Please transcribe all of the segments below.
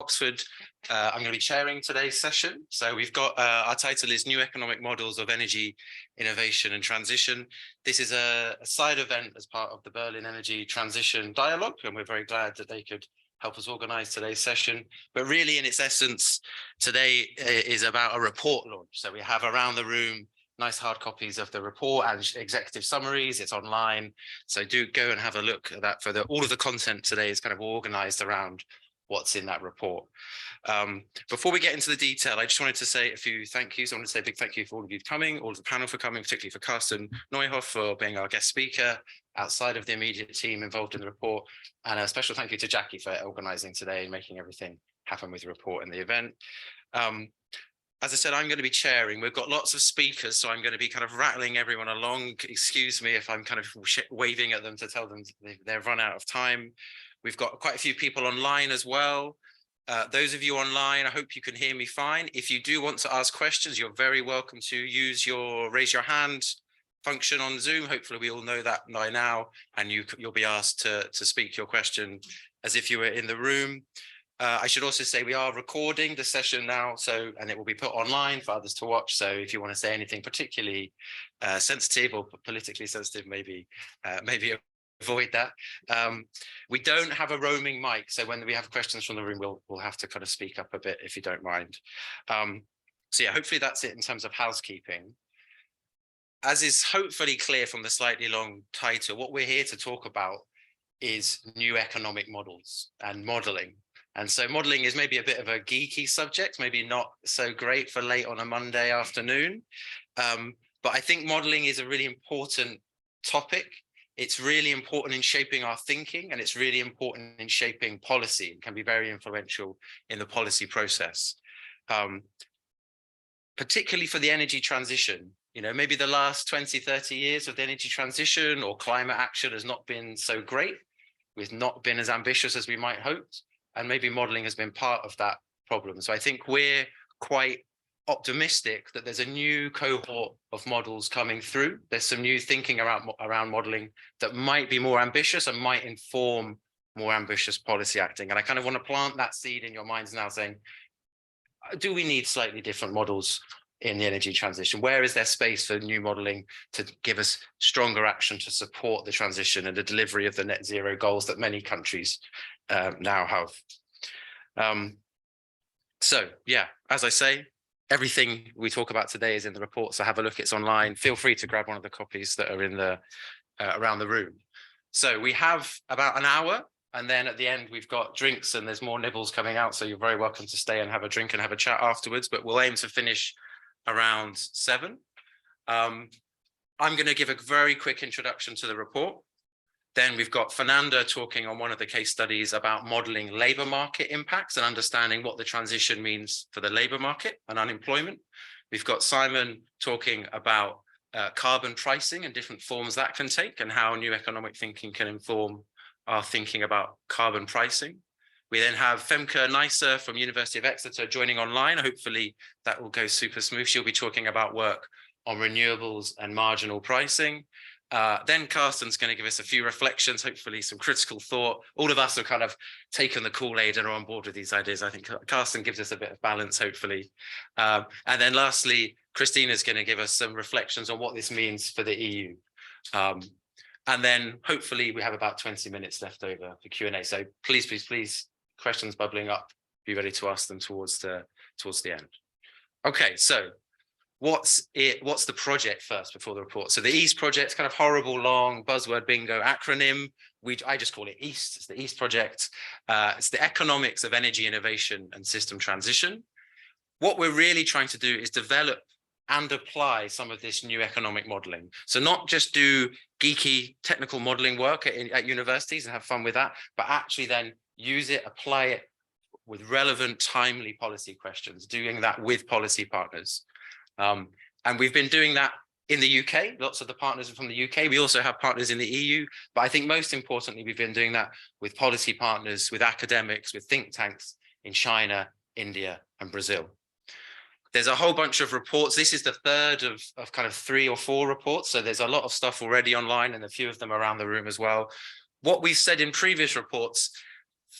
Oxford. I'm going to be chairing today's session. So we've got our title is New Economic Models of Energy Innovation and Transition. This is a side event as part of the Berlin Energy Transition Dialogue, and we're very glad that they could help us organize today's session. But really, in its essence, today is about a report launch. So we have around the room nice hard copies of the report and executive summaries. It's online, so do go and have a look at that. All of the content today is kind of organized around what's in that report. Before we get into the detail, I just wanted to say a few thank yous. I want to say a big thank you for all of you coming, all of the panel for coming, particularly for Carsten Neuhoff for being our guest speaker outside of the immediate team involved in the report. And a special thank you to Jackie for organizing today and making everything happen with the report and the event. As I said, I'm going to be chairing. We've got lots of speakers, so I'm going to be kind of rattling everyone along. Excuse me if I'm kind of waving at them to tell them they've run out of time. We've got quite a few people online as well. Those of you online, I hope you can hear me fine. If you do want to ask questions, you're very welcome to use your raise your hand function on Zoom. Hopefully we all know that by now, and you'll be asked to speak your question as if you were in the room. I should also say we are recording the session now, and it will be put online for others to watch. So if you want to say anything particularly sensitive or politically sensitive, maybe avoid that. We don't have a roaming mic, so when we have questions from the room, we'll have to kind of speak up a bit if you don't mind. So yeah, hopefully that's it in terms of housekeeping. As is hopefully clear from the slightly long title, what we're here to talk about is new economic models and modeling. And so modeling is maybe a bit of a geeky subject, maybe not so great for late on a Monday afternoon. But I think modeling is a really important topic. It's really important in shaping our thinking, and it's really important in shaping policy and can be very influential in the policy process, particularly for the energy transition. You know, maybe the last 20, 30 years of the energy transition or climate action has not been so great. We've not been as ambitious as we might hope. And maybe modeling has been part of that problem. So I think we're quite optimistic that there's a new cohort of models coming through. There's some new thinking around modeling that might be more ambitious and might inform more ambitious policy acting. And I kind of want to plant that seed in your minds now, saying, do we need slightly different models in the energy transition? Where is there space for new modeling to give us stronger action to support the transition and the delivery of the net zero goals that many countries now have? So yeah, as I say, everything we talk about today is in the report, so have a look, it's online. Feel free to grab one of the copies that are in the around the room. So we have about an hour, and then at the end we've got drinks and there's more nibbles coming out, so you're very welcome to stay and have a drink and have a chat afterwards, but we'll aim to finish around 7. I'm going to give a very quick introduction to the report. Then we've got Fernanda talking on one of the case studies about modeling labor market impacts and understanding what the transition means for the labor market and unemployment. We've got Simon talking about carbon pricing and different forms that can take, and how new economic thinking can inform our thinking about carbon pricing. We then have Femke Neisser from University of Exeter joining online. Hopefully that will go super smooth. She'll be talking about work on renewables and marginal pricing. Then Carsten's going to give us a few reflections, hopefully some critical thought. All of us have kind of taken the Kool-Aid and are on board with these ideas. I think Carsten gives us a bit of balance, hopefully. And then lastly, Christina's going to give us some reflections on what this means for the EU. And then hopefully we have about 20 minutes left over for Q&A. So please, please, please, questions bubbling up, be ready to ask them towards the end. Okay, so what's the project first before the report? So the EEIST project, kind of horrible long buzzword bingo acronym. I just call it EEIST. It's the EEIST project. It's the economics of energy innovation and system transition. What we're really trying to do is develop and apply some of this new economic modeling. So not just do geeky technical modeling work at universities and have fun with that, but actually then use it, apply it with relevant, timely policy questions, doing that with policy partners. And we've been doing that in the UK. Lots of the partners are from the UK. We also have partners in the EU, but I think most importantly, we've been doing that with policy partners, with academics, with think tanks in China, India, and Brazil. There's a whole bunch of reports. This is the third of kind of 3 or 4 reports. So there's a lot of stuff already online and a few of them around the room as well. What we've said in previous reports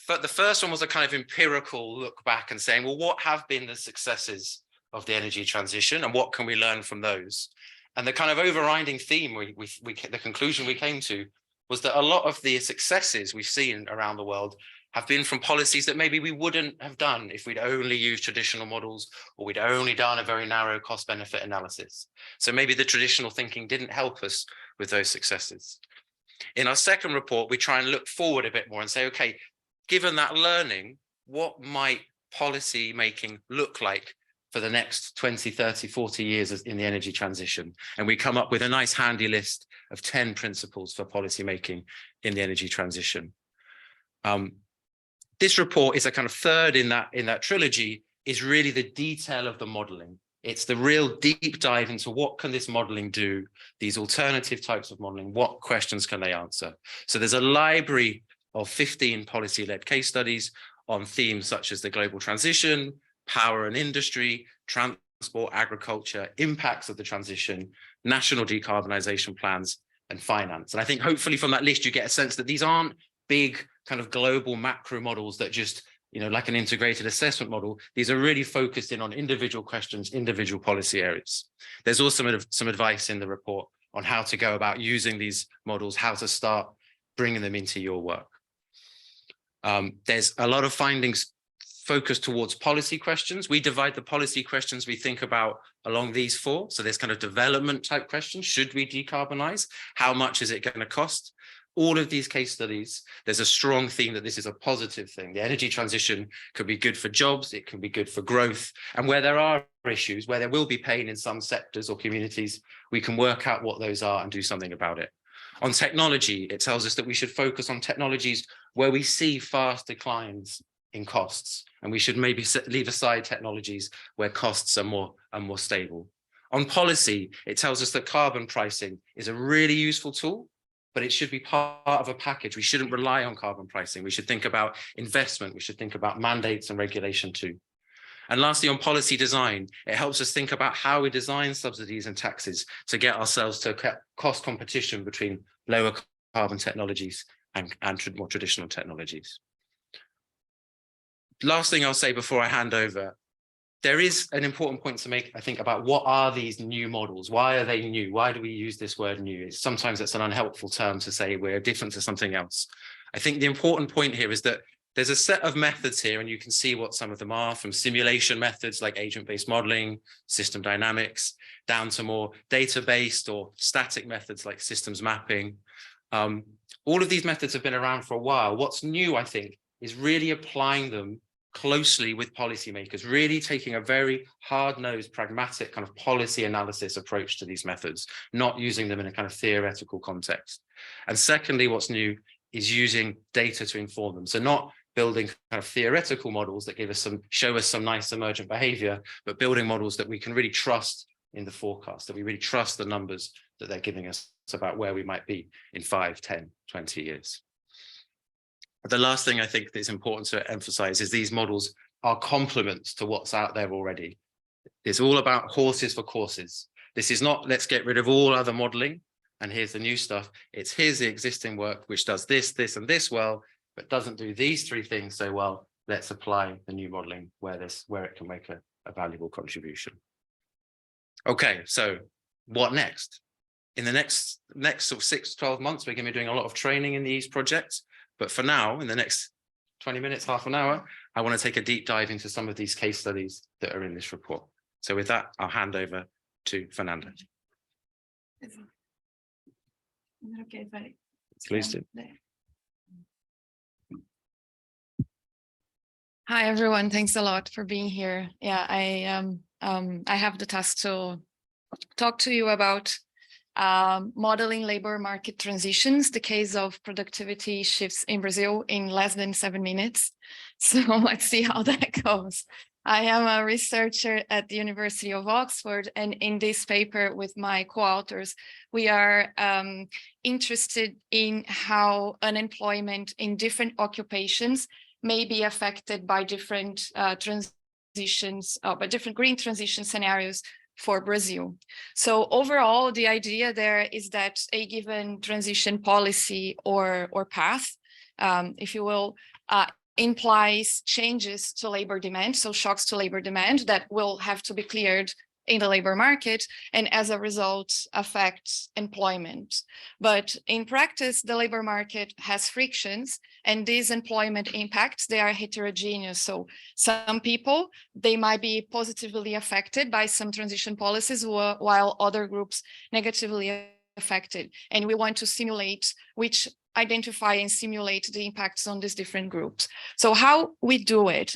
the first one was a kind of empirical look back and saying, well, what have been the successes of the energy transition and what can we learn from those? And the kind of overriding theme, the conclusion we came to was that a lot of the successes we've seen around the world have been from policies that maybe we wouldn't have done if we'd only used traditional models or we'd only done a very narrow cost benefit analysis. So maybe the traditional thinking didn't help us with those successes. In our second report, we try and look forward a bit more and say, okay, given that learning, what might policy making look like for the next 20, 30, 40 years in the energy transition? And we come up with a nice handy list of 10 principles for policy making in the energy transition. This report is a kind of third in that trilogy, is really the detail of the modeling. It's the real deep dive into what can this modeling do, these alternative types of modeling, what questions can they answer? So there's a library of 15 policy-led case studies on themes such as the global transition, power and industry, transport, agriculture, impacts of the transition, national decarbonization plans, and finance. And I think hopefully from that list, you get a sense that these aren't big kind of global macro models that just, like an integrated assessment model. These are really focused in on individual questions, individual policy areas. There's also some advice in the report on how to go about using these models, how to start bringing them into your work. There's a lot of findings focused towards policy questions. We divide the policy questions we think about along these four. So there's kind of development type questions. Should we decarbonize? How much is it going to cost? All of these case studies, there's a strong theme that this is a positive thing. The energy transition could be good for jobs, it can be good for growth. And where there are issues, where there will be pain in some sectors or communities, we can work out what those are and do something about it. On technology, it tells us that we should focus on technologies where we see fast declines in costs, and we should maybe leave aside technologies where costs are more stable. On policy, it tells us that carbon pricing is a really useful tool, but it should be part of a package. We shouldn't rely on carbon pricing. We should think about investment. We should think about mandates and regulation too. And lastly, on policy design, it helps us think about how we design subsidies and taxes to get ourselves to cost competition between lower carbon technologies and more traditional technologies. Last thing I'll say before I hand over, there is an important point to make, I think, about what are these new models? Why are they new? Why do we use this word new? Sometimes it's an unhelpful term to say we're different to something else. I think the important point here is that there's a set of methods here, and you can see what some of them are, from simulation methods like agent-based modeling, system dynamics, down to more data-based or static methods like systems mapping. All of these methods have been around for a while. What's new, I think, is really applying them closely with policymakers, really taking a very hard-nosed, pragmatic kind of policy analysis approach to these methods, not using them in a kind of theoretical context. And secondly, what's new is using data to inform them. So not building kind of theoretical models that show us some nice emergent behavior, but building models that we can really trust in the forecast, that we really trust the numbers that they're giving us about where we might be in 5, 10, 20 years. The last thing I think that's important to emphasize is these models are complements to what's out there already. It's all about horses for courses. This is not, let's get rid of all other modeling and here's the new stuff. It's here's the existing work which does this, this, and this well, but doesn't do these three things so well. Let's apply the new modeling where it can make a valuable contribution. Okay, so what next? In the next sort of 6 to 12 months, we're going to be doing a lot of training in the EEIST project. But for now, in the next 20 minutes, half an hour, I want to take a deep dive into some of these case studies that are in this report. So with that, I'll hand over to Fernanda. Is it okay if I Please do. Hi, everyone. Thanks a lot for being here. Yeah, I have the task to talk to you about modeling labor market transitions, the case of productivity shifts in Brazil in less than 7 minutes. So let's see how that goes. I am a researcher at the University of Oxford, and in this paper with my co-authors, we are interested in how unemployment in different occupations may be affected by different transitions, by different green transition scenarios for Brazil. So overall, the idea there is that a given transition policy or path, if you will, implies changes to labor demand, so shocks to labor demand that will have to be cleared in the labor market, and as a result affects employment. But in practice, the labor market has frictions, and these employment impacts, they are heterogeneous. So some people, they might be positively affected by some transition policies, while other groups negatively affected. And we want to identify and simulate the impacts on these different groups. So how we do it?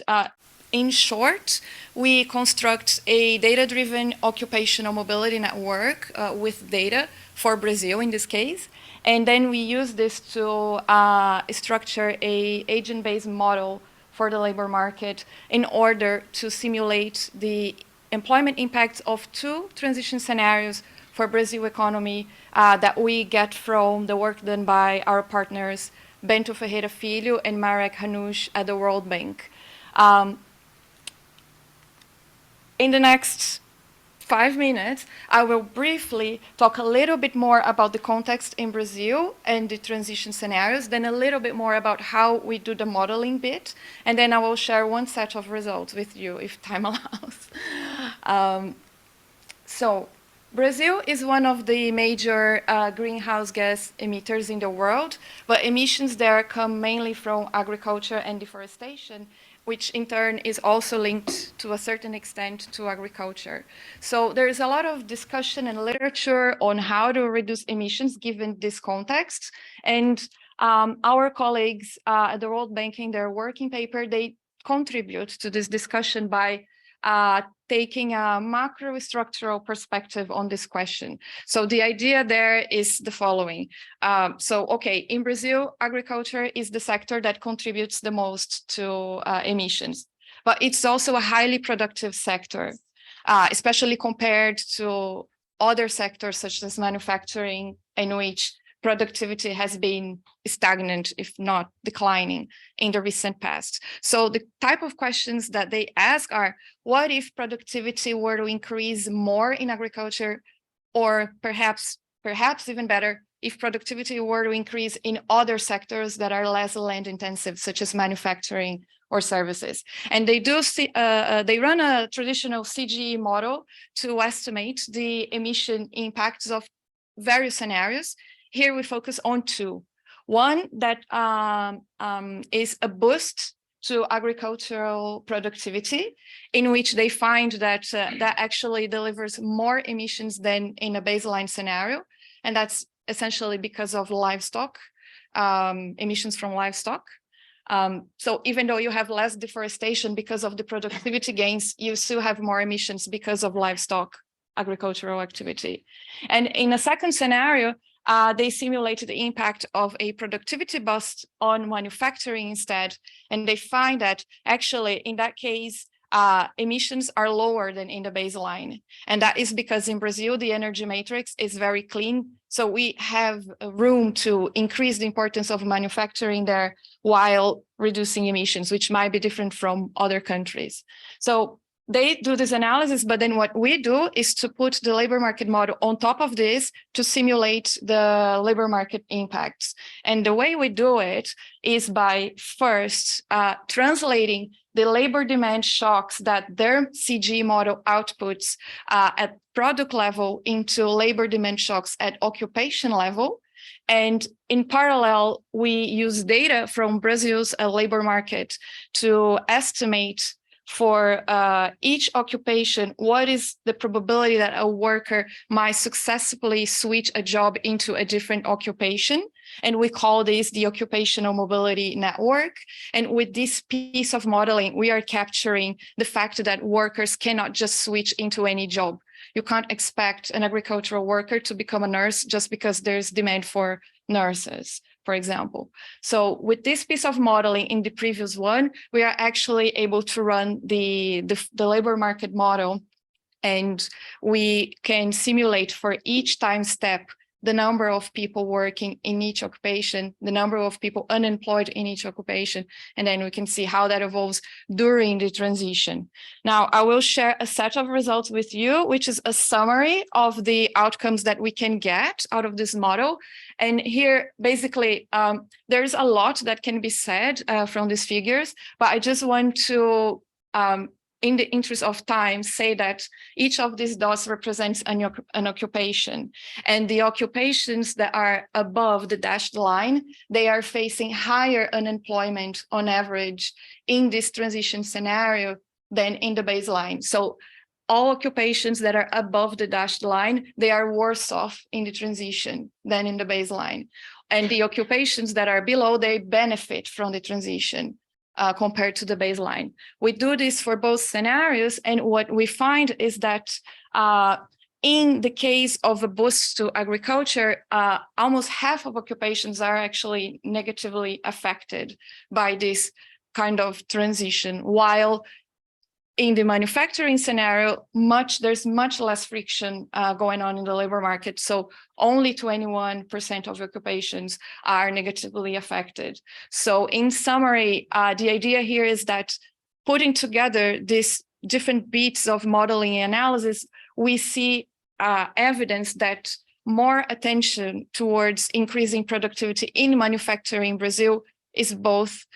In short, we construct a data-driven occupational mobility network with data for Brazil in this case. And then we use this to structure an agent-based model for the labor market in order to simulate the employment impacts of 2 transition scenarios for Brazil economy that we get from the work done by our partners, Bento Ferreira Filho and Marek Hanush at the World Bank. In the next 5 minutes, I will briefly talk a little bit more about the context in Brazil and the transition scenarios, then a little bit more about how we do the modeling bit, and then I will share one set of results with you if time allows. So Brazil is one of the major greenhouse gas emitters in the world, but emissions there come mainly from agriculture and deforestation, which in turn is also linked to a certain extent to agriculture. So there is a lot of discussion and literature on how to reduce emissions given this context. And our colleagues at the World Bank in their working paper, they contribute to this discussion by taking a macro structural perspective on this question. So the idea there is the following. In Brazil, agriculture is the sector that contributes the most to emissions, but it's also a highly productive sector, especially compared to other sectors such as manufacturing, in which productivity has been stagnant, if not declining, in the recent past. So the type of questions that they ask are, what if productivity were to increase more in agriculture, or perhaps even better, if productivity were to increase in other sectors that are less land intensive, such as manufacturing or services. And they run a traditional CGE model to estimate the emission impacts of various scenarios. Here we focus on 2. One that is a boost to agricultural productivity, in which they find that that actually delivers more emissions than in a baseline scenario. And that's essentially because of livestock, emissions from livestock. So even though you have less deforestation because of the productivity gains, you still have more emissions because of livestock agricultural activity. And in a second scenario, they simulated the impact of a productivity boost on manufacturing instead, and they find that actually in that case, emissions are lower than in the baseline. And that is because in Brazil, the energy matrix is very clean. So we have room to increase the importance of manufacturing there while reducing emissions, which might be different from other countries. So they do this analysis, but then what we do is to put the labor market model on top of this to simulate the labor market impacts. And the way we do it is by first translating the labor demand shocks that their CG model outputs at product level into labor demand shocks at occupation level. And in parallel, we use data from Brazil's labor market to estimate for each occupation, what is the probability that a worker might successfully switch a job into a different occupation? And we call this the occupational mobility network. And with this piece of modeling, we are capturing the fact that workers cannot just switch into any job. You can't expect an agricultural worker to become a nurse just because there's demand for nurses, for example. So with this piece of modeling in the previous one, we are actually able to run the labor market model, and we can simulate for each time step the number of people working in each occupation, the number of people unemployed in each occupation, and then we can see how that evolves during the transition. Now, I will share a set of results with you, which is a summary of the outcomes that we can get out of this model. And here, basically, there's a lot that can be said from these figures, but I just want to, in the interest of time, say that each of these dots represents an occupation, and the occupations that are above the dashed line, they are facing higher unemployment on average in this transition scenario than in the baseline. So all occupations that are above the dashed line, they are worse off in the transition than in the baseline. And the occupations that are below, they benefit from the transition compared to the baseline. We do this for both scenarios, and what we find is that in the case of a boost to agriculture, almost half of occupations are actually negatively affected by this kind of transition, while in the manufacturing scenario, there's much less friction going on in the labor market. So only 21% of occupations are negatively affected. So in summary, the idea here is that putting together these different bits of modeling and analysis, we see evidence that more attention towards increasing productivity in manufacturing in Brazil is both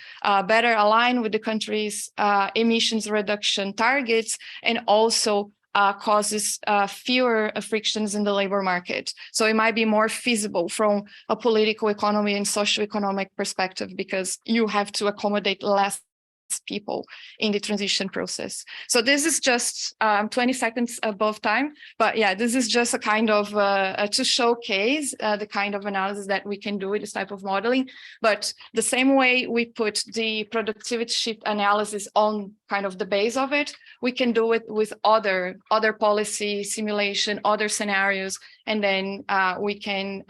better aligned with the country's emissions reduction targets, and also causes fewer frictions in the labor market. So it might be more feasible from a political economy and socioeconomic perspective, because you have to accommodate less people in the transition process. So this is just 20 seconds above time, but yeah, this is just a kind of to showcase the kind of analysis that we can do with this type of modeling. But the same way we put the productivity shift analysis on kind of the base of it, we can do it with other policy simulation, other scenarios, and then we can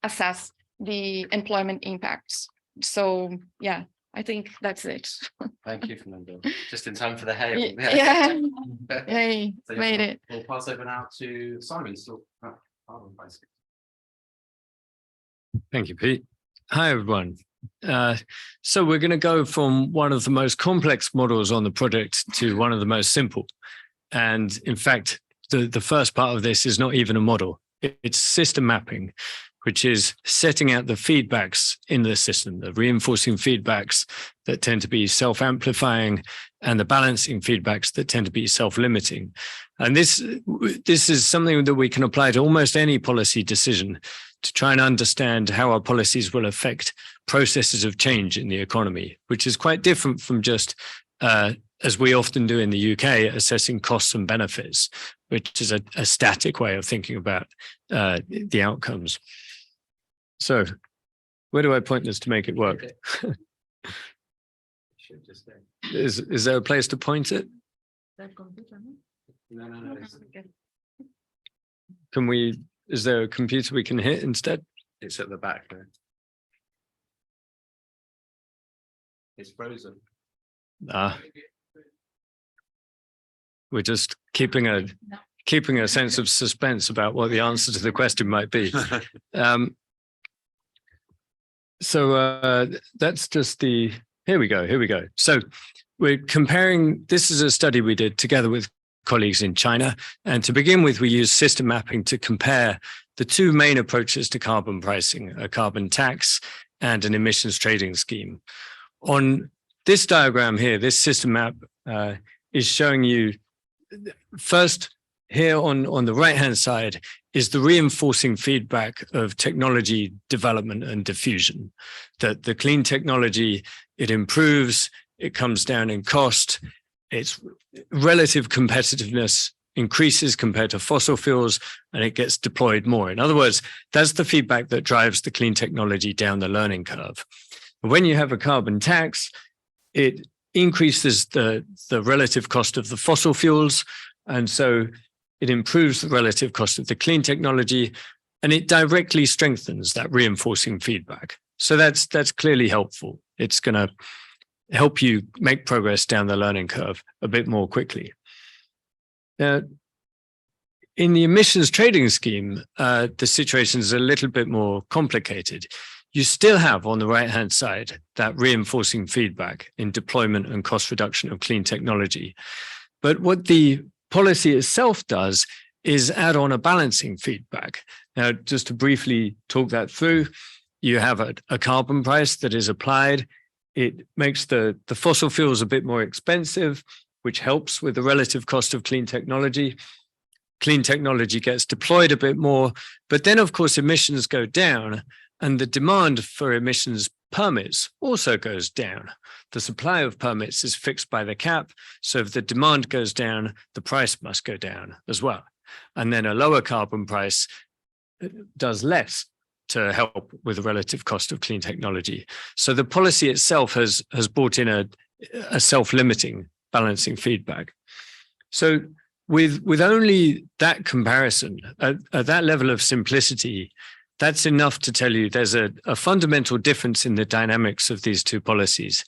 assess the employment impacts. So yeah, I think that's it. Thank you, Fernando. Just in time for the hail. Yeah. Hey, So made it. We'll pass over now to Simon. So, carbon pricing. Thank you, Pete. Hi, everyone. So we're going to go from one of the most complex models on the project to one of the most simple. And in fact, the first part of this is not even a model. It's system mapping, which is setting out the feedbacks in the system, the reinforcing feedbacks that tend to be self-amplifying and the balancing feedbacks that tend to be self-limiting. And this is something that we can apply to almost any policy decision to try and understand how our policies will affect processes of change in the economy, which is quite different from just, as we often do in the UK, assessing costs and benefits, which is a static way of thinking about the outcomes. So where do I point this to make it work? Is there a place to point it? No. Can we, is there a computer we can hit instead? It's at the back there. It's frozen. We're just keeping a sense of suspense about what the answer to the question might be. So that's just the, here we go. So we're comparing, this is a study we did together with colleagues in China. And to begin with, we used system mapping to compare the two main approaches to carbon pricing, a carbon tax and an emissions trading scheme. On this diagram here, this system map is showing you first here on the right-hand side is the reinforcing feedback of technology development and diffusion, that the clean technology, it improves, it comes down in cost, its relative competitiveness increases compared to fossil fuels, and it gets deployed more. In other words, that's the feedback that drives the clean technology down the learning curve. When you have a carbon tax, it increases the relative cost of the fossil fuels, and so it improves the relative cost of the clean technology, and it directly strengthens that reinforcing feedback. So that's clearly helpful. It's going to help you make progress down the learning curve a bit more quickly. Now, in the emissions trading scheme, the situation is a little bit more complicated. You still have on the right-hand side that reinforcing feedback in deployment and cost reduction of clean technology. But what the policy itself does is add on a balancing feedback. Now, just to briefly talk that through, you have a carbon price that is applied. It makes the fossil fuels a bit more expensive, which helps with the relative cost of clean technology. Clean technology gets deployed a bit more, but then of course emissions go down and the demand for emissions permits also goes down. The supply of permits is fixed by the cap. So if the demand goes down, the price must go down as well. And then a lower carbon price does less to help with the relative cost of clean technology. So the policy itself has brought in a self-limiting balancing feedback. So with only that comparison, at that level of simplicity, that's enough to tell you there's a fundamental difference in the dynamics of these two policies.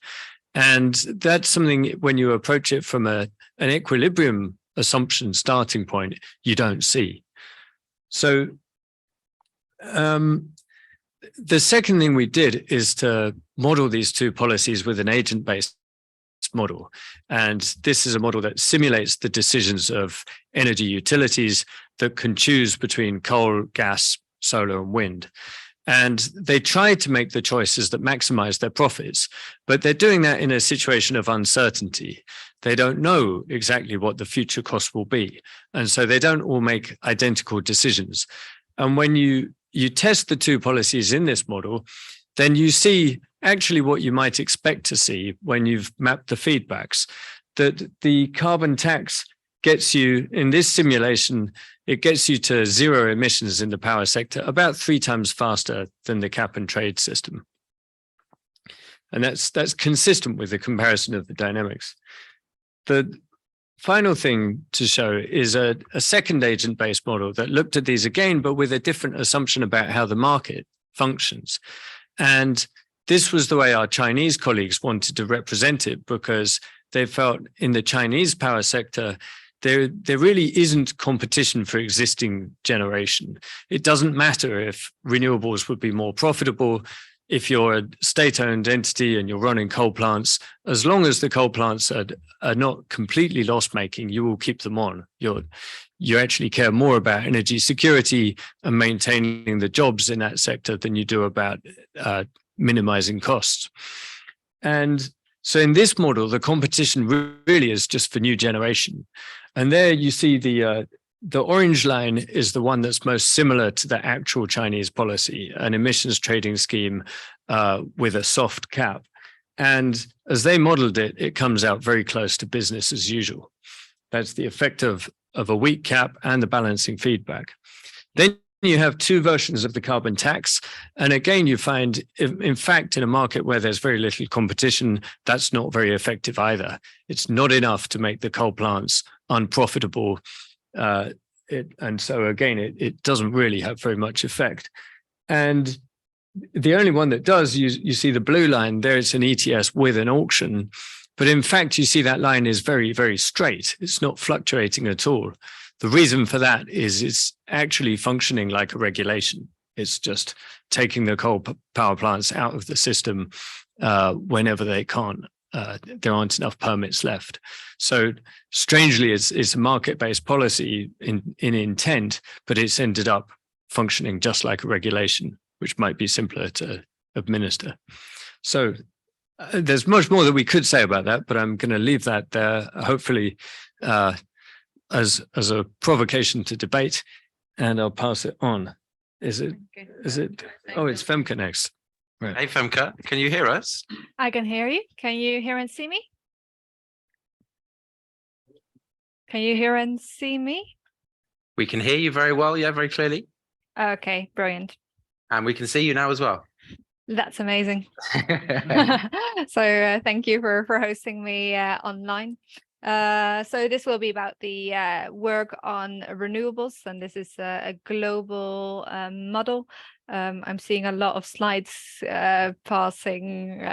And that's something when you approach it from an equilibrium assumption starting point, you don't see. So the second thing we did is to model these two policies with an agent-based model. And this is a model that simulates the decisions of energy utilities that can choose between coal, gas, solar, and wind. And they try to make the choices that maximize their profits, but they're doing that in a situation of uncertainty. They don't know exactly what the future cost will be. And so they don't all make identical decisions. And when you test the two policies in this model, then you see actually what you might expect to see when you've mapped the feedbacks, that the carbon tax gets you, in this simulation, it gets you to zero emissions in the power sector about 3 times faster than the cap and trade system. And that's consistent with the comparison of the dynamics. The final thing to show is a second agent-based model that looked at these again, but with a different assumption about how the market functions. And this was the way our Chinese colleagues wanted to represent it, because they felt in the Chinese power sector, there really isn't competition for existing generation. It doesn't matter if renewables would be more profitable. If you're a state-owned entity and you're running coal plants, as long as the coal plants are not completely loss-making, you will keep them on. You actually care more about energy security and maintaining the jobs in that sector than you do about minimizing costs. And so in this model, the competition really is just for new generation. And there you see the orange line is the one that's most similar to the actual Chinese policy, an emissions trading scheme with a soft cap. And as they modeled it, it comes out very close to business as usual. That's the effect of a weak cap and the balancing feedback. Then you have two versions of the carbon tax. And again, you find, in fact, in a market where there's very little competition, that's not very effective either. It's not enough to make the coal plants unprofitable. And so again, it doesn't really have very much effect. And the only one that does, you see the blue line, there it's an ETS with an auction. But in fact, you see that line is very, very straight. It's not fluctuating at all. The reason for that is it's actually functioning like a regulation. It's just taking the coal power plants out of the system whenever they can't. There aren't enough permits left. So strangely, it's a market-based policy in intent, but it's ended up functioning just like a regulation, which might be simpler to administer. So there's much more that we could say about that, but I'm going to leave that there, hopefully as a provocation to debate, and I'll pass it on. Is it? Oh, it's Femke next. Right. Hey, Femke, can you hear us? I can hear you. Can you hear and see me? Can you hear and see me? We can hear you very well, yeah, very clearly. Okay, brilliant. And we can see you now as well. That's amazing. So thank you for hosting me online. So this will be about the work on renewables, and this is a global model. I'm seeing a lot of slides passing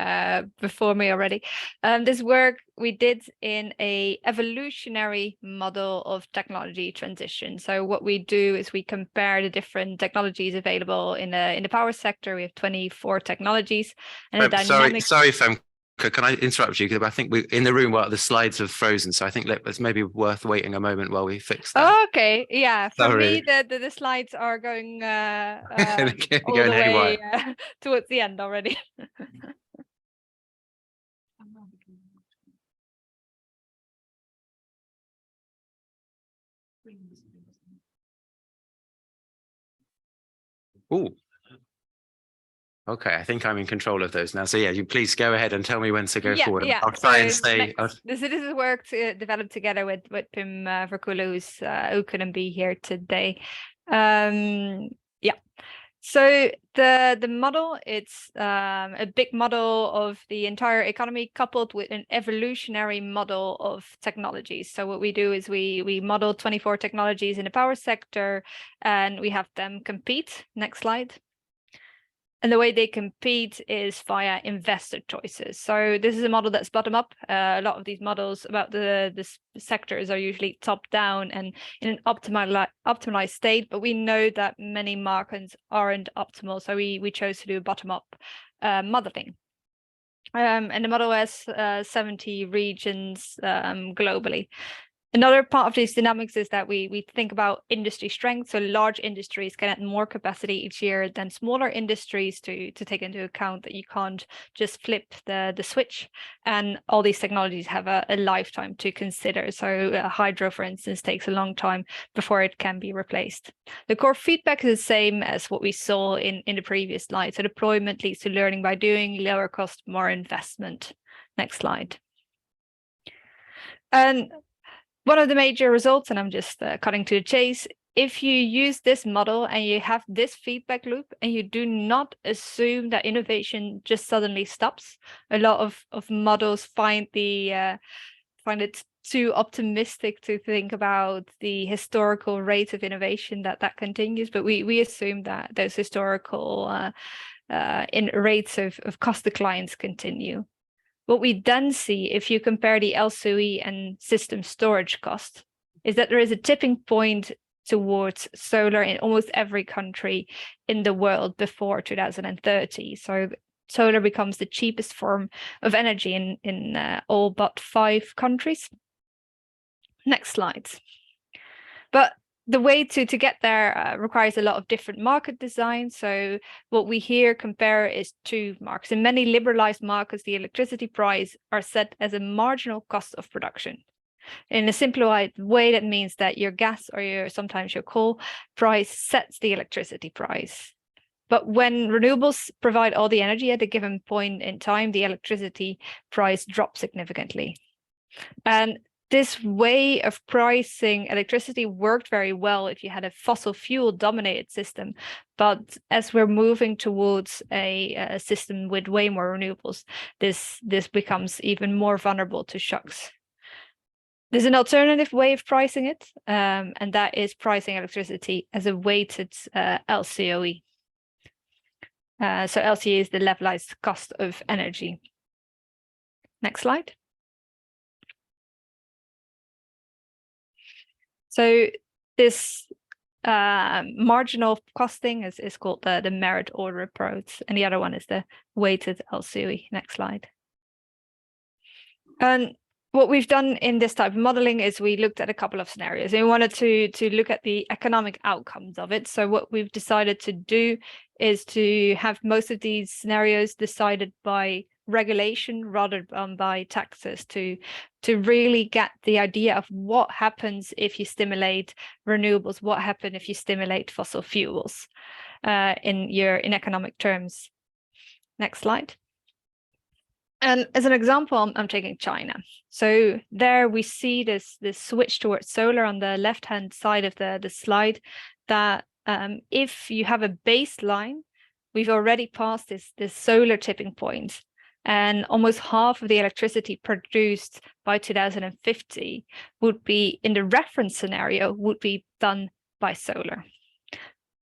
before me already. This work we did in a evolutionary model of technology transition. So what we do is we compare the different technologies available in the power sector. We have 24 technologies and a dynamic. Sorry, Femke, can I interrupt you? Because I think we in the room, well, the slides have frozen. So I think it's maybe worth waiting a moment while we fix that. Oh, okay, yeah. For me, Sorry. the slides are going all Going the way haywire. towards the end already. Oh. Okay, I think I'm in control of those now. So yeah, you please go ahead and tell me when to go forward. Yeah. I'll try and stay. This is work developed together with Pim Verkulen, who couldn't be here today. Yeah. So the model, it's a big model of the entire economy coupled with an evolutionary model of technologies. So what we do is we model 24 technologies in the power sector, and we have them compete. Next slide. And the way they compete is via investor choices. So this is a model that's bottom up. A lot of these models about the sectors are usually top down and in an optimized state, but we know that many markets aren't optimal. So we chose to do bottom up modeling. And the model has 70 regions globally. Another part of these dynamics is that we think about industry strength. So large industries can add more capacity each year than smaller industries to take into account that you can't just flip the switch. And all these technologies have a lifetime to consider. So hydro, for instance, takes a long time before it can be replaced. The core feedback is the same as what we saw in the previous slide. So deployment leads to learning by doing, lower cost, more investment. Next slide. And one of the major results, and I'm just cutting to the chase, if you use this model and you have this feedback loop and you do not assume that innovation just suddenly stops, a lot of models find it too optimistic to think about the historical rate of innovation that continues. But we assume that those historical in rates of cost declines continue. What we then see, if you compare the LCOE and system storage cost, is that there is a tipping point towards solar in almost every country in the world before 2030. So solar becomes the cheapest form of energy in all but 5 countries. Next slide. But the way to get there requires a lot of different market design. So what we here compare is 2 markets. In many liberalized markets, the electricity price are set as a marginal cost of production. In a simplified way, that means that your gas or sometimes your coal price sets the electricity price. But when renewables provide all the energy at a given point in time, the electricity price drops significantly. And this way of pricing electricity worked very well if you had a fossil fuel dominated system. But as we're moving towards a system with way more renewables, this becomes even more vulnerable to shocks. There's an alternative way of pricing it, and that is pricing electricity as a weighted LCOE. So LCOE is the levelized cost of energy. Next slide. So this marginal costing is called the merit order approach, and the other one is the weighted LCOE. Next slide. And what we've done in this type of modeling is we looked at a couple of scenarios, and we wanted to look at the economic outcomes of it. So what we've decided to do is to have most of these scenarios decided by regulation rather than by taxes to really get the idea of what happens if you stimulate renewables, what happens if you stimulate fossil fuels in economic terms. Next slide. And as an example, I'm taking China. So there we see this switch towards solar on the left-hand side of the slide, that if you have a baseline, we've already passed this solar tipping point. and almost half of the electricity produced by 2050 would be, in the reference scenario, would be done by solar.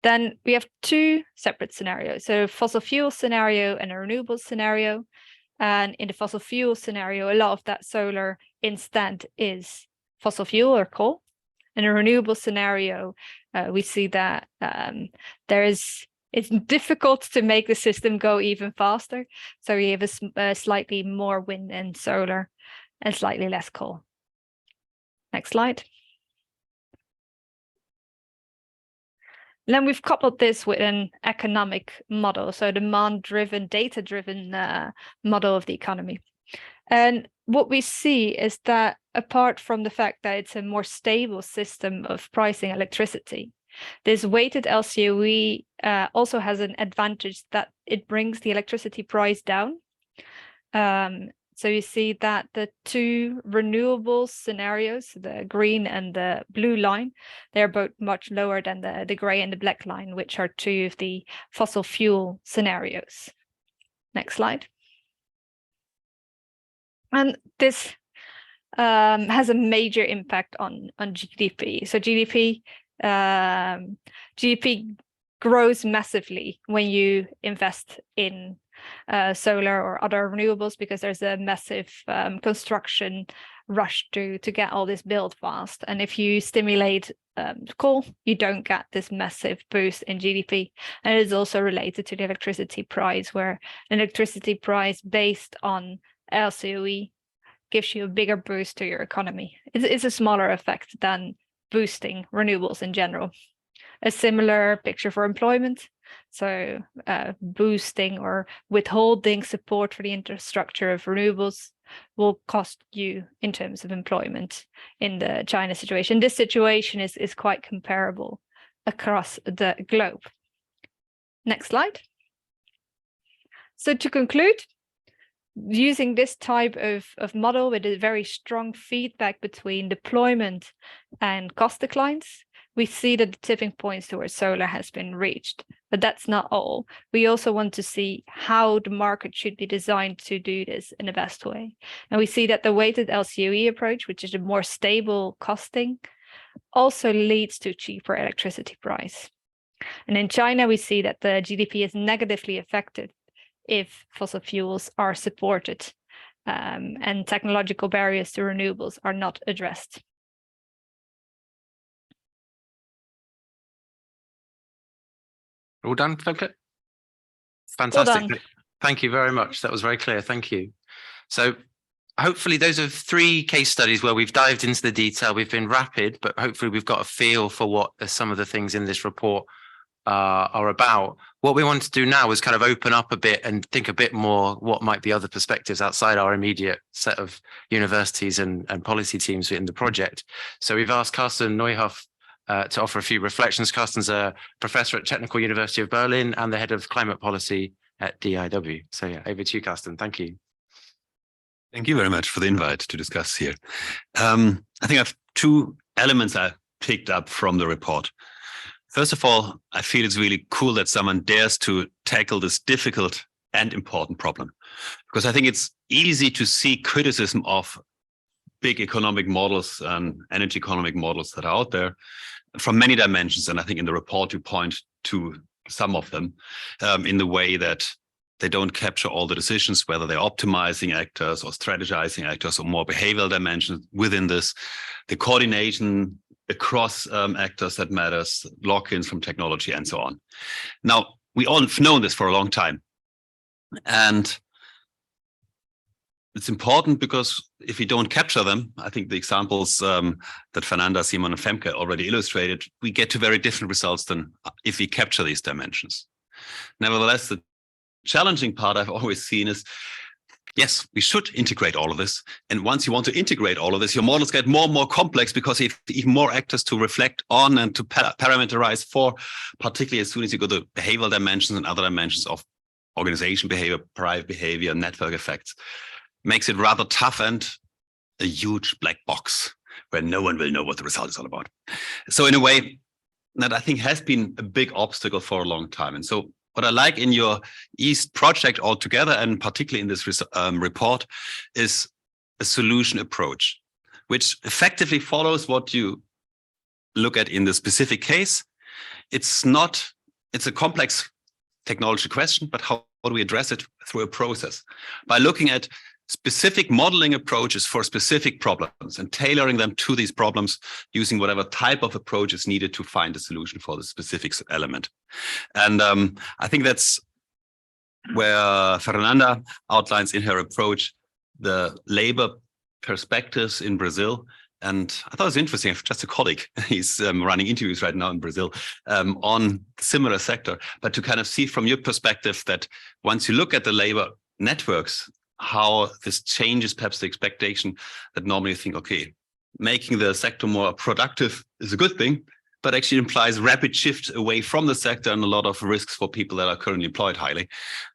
Then we have two separate scenarios, so a fossil fuel scenario and a renewable scenario. And in the fossil fuel scenario, a lot of that solar instead is fossil fuel or coal. In a renewable scenario, we see that it's difficult to make the system go even faster. So we have a slightly more wind and solar and slightly less coal. Next slide. Then we've coupled this with an economic model, so demand-driven, data-driven model of the economy. And what we see is that apart from the fact that it's a more stable system of pricing electricity, this weighted LCOE also has an advantage that it brings the electricity price down. So you see that the two renewable scenarios, the green and the blue line, they're both much lower than the gray and the black line, which are two of the fossil fuel scenarios. Next slide. And this has a major impact on GDP. So GDP grows massively when you invest in solar or other renewables, because there's a massive construction rush to get all this built fast. And if you stimulate coal, you don't get this massive boost in GDP. And it is also related to the electricity price, where an electricity price based on LCOE gives you a bigger boost to your economy. It's a smaller effect than boosting renewables in general. A similar picture for employment. So boosting or withholding support for the infrastructure of renewables will cost you in terms of employment in the China situation. This situation is quite comparable across the globe. Next slide. So to conclude, using this type of model with a very strong feedback between deployment and cost declines, we see that the tipping points towards solar has been reached. But that's not all. We also want to see how the market should be designed to do this in the best way. And we see that the weighted LCOE approach, which is a more stable costing, also leads to cheaper electricity price. And in China, we see that the GDP is negatively affected if fossil fuels are supported and technological barriers to renewables are not addressed. All done, Femke? Fantastic. All done. Thank you very much. That was very clear. Thank you. So hopefully those are 3 case studies where we've dived into the detail. We've been rapid, but hopefully we've got a feel for what some of the things in this report are about. What we want to do now is kind of open up a bit and think a bit more what might be other perspectives outside our immediate set of universities and policy teams in the project. So we've asked Carsten Neuhoff to offer a few reflections. Carsten's a professor at Technical University of Berlin and the head of climate policy at DIW. So yeah, over to you, Carsten. Thank you. Thank you very much for the invite to discuss here. I think I have 2 elements I picked up from the report. First of all, I feel it's really cool that someone dares to tackle this difficult and important problem, because I think it's easy to see criticism of big economic models and energy economic models that are out there from many dimensions. And I think in the report, you point to some of them in the way that they don't capture all the decisions, whether they're optimizing actors or strategizing actors or more behavioral dimensions within this, the coordination across actors that matters, lock-ins from technology and so on. Now, we all have known this for a long time. And it's important because if we don't capture them, I think the examples that Fernanda, Simon, and Femke already illustrated, we get to very different results than if we capture these dimensions. Nevertheless, the challenging part I've always seen is, yes, we should integrate all of this. And once you want to integrate all of this, your models get more and more complex because you have even more actors to reflect on and to parameterize for, particularly as soon as you go to behavioral dimensions and other dimensions of organization behavior, private behavior, network effects. Makes it rather tough and a huge black box where no one will know what the result is all about. So in a way, that I think has been a big obstacle for a long time. And so what I like in your EEIST project altogether, and particularly in this report, is a solution approach, which effectively follows what you look at in the specific case. It's a complex technology question, but how do we address it through a process? By looking at specific modeling approaches for specific problems and tailoring them to these problems using whatever type of approach is needed to find a solution for the specific element. And I think that's where Fernanda outlines in her approach the labor perspectives in Brazil. And I thought it was interesting. I have just a colleague, he's running interviews right now in Brazil on similar sector, but to kind of see from your perspective that once you look at the labor networks, how this changes perhaps the expectation that normally you think, okay, making the sector more productive is a good thing, but actually implies rapid shift away from the sector and a lot of risks for people that are currently employed highly,